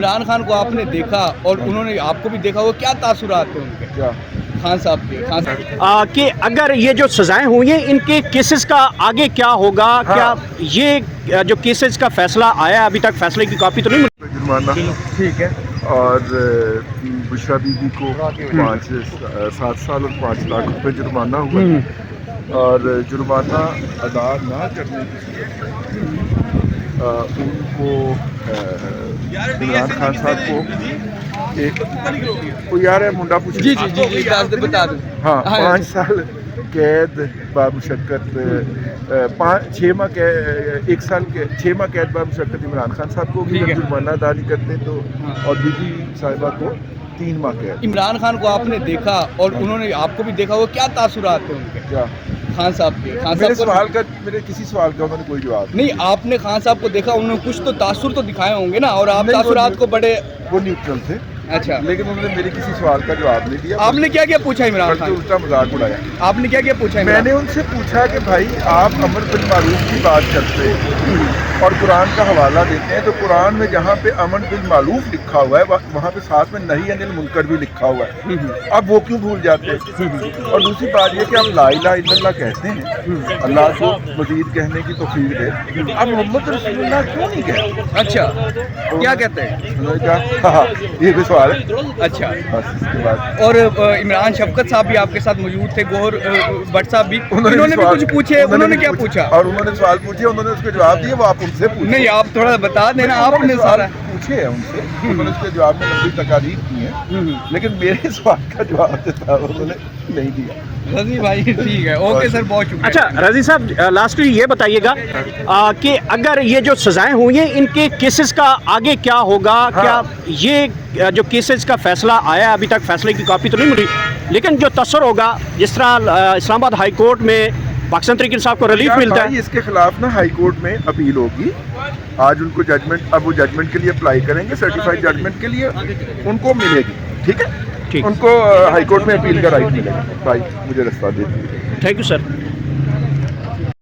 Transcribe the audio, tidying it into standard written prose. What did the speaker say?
इमरान खान को आपने देखा और उन्होंने आपको भी देखा, वो क्या तासुरात थे उनके? क्या खान साहब के कि अगर ये जो सजाएं हुई हैं इनके केसेस का आगे क्या होगा? हाँ। क्या ये जो केसेस का फैसला आया, अभी तक फैसले की कॉपी तो नहीं मिली? जुर्माना ठीक है। और बुशरा बीबी को 7 साल और 5 लाख रुपए जुर्माना हुआ और जुर्माना अदा ना करने की उनको इमरान खान साहब को एक यार है मुंडा पूछ जी जी जी जी बता दो। हाँ 5 साल कैद बामुशक्कत 6 माह कैद 1 साल के 6 माह कैद बामुशक्कत इमरान खान साहब को भी ठीक है। जुर्माना अदा नहीं करते तो और बीबी साहिबा को 3 माह कैद। इमरान खान को आपने देखा और उन्होंने आपको भी देखा, वो क्या तासुरात थे उनके? क्या खान साहब के? खान मेरे साहब सवाल का मेरे किसी सवाल का उन्होंने कोई जवाब नहीं, आपने खान साहब को देखा, उन्होंने कुछ तो तासुर तो दिखाए होंगे ना, और आप नहीं, तासुरात को बड़े वो न्यूट्रल थे अच्छा। लेकिन उन्होंने मेरे किसी सवाल का जवाब नहीं दिया। आपने क्या क्या पूछा इमरान बल्कि खान? उल्टा मजाक उड़ाया। आपने क्या क्या पूछा इमरान? मैंने उनसे पूछा कि भाई आप अमर बिल मारूफ की बात करते हैं और कुरान का हवाला देते हैं, तो कुरान में जहाँ पे अमर बिल मारूफ लिखा हुआ है वहाँ पे साथ में नही अनिल मुनकर भी लिखा हुआ है, अब वो क्यों भूल जाते हैं? और दूसरी बात ये कि आप ला इलाहा इल्लल्लाह कहते हैं, अल्लाह को मजीद कहने की तौफीक दे, अब मोहम्मद रसूलुल्लाह क्यों नहीं कहते? अच्छा, क्या कहते हैं? उन्होंने कहा हाँ ये भी सवाल है। अच्छा। बस इसके बाद और इमरान शफकत साहब भी आपके साथ मौजूद थे, गौहर भट्ट साहब भी, उन्होंने भी सवाल- कुछ पूछे, उन्होंने क्या भी पूछा? और उन्होंने सवाल पूछे, उन्होंने उसके जवाब दिए, वो आप उनसे पूछे। नहीं, आप थोड़ा बता देना, आपने सारा पूछे हैं उनसे, उन्होंने उसके जवाब में लंबी तकारीर की है, लेकिन मेरे सवाल का जवाब जो था उन्होंने नहीं दिया। रजी भाई ठीक है, ओके सर, बहुत शुक्रिया। अच्छा रजी साहब, लास्टली ये बताइएगा कि अगर ये जो सजाएं हुई हैं इनके केसेस का आगे क्या होगा? हाँ। क्या ये जो केसेस का फैसला आया, अभी तक फैसले की कॉपी तो नहीं मिली, लेकिन जो तसर होगा, जिस तरह इस्लामाबाद हाई कोर्ट में पाकिस्तान तरीके इंसाफ को रिलीफ मिलता है, इसके खिलाफ ना हाई कोर्ट में अपील होगी। आज उनको जजमेंट, अब वो जजमेंट के लिए अप्लाई करेंगे, सर्टिफाइड जजमेंट के लिए उनको मिलेगी, ठीक है? ठीक। उनको हाई कोर्ट में अपील का राइट मिलेगा। भाई मुझे रास्ता दे दीजिए। Thank you sir.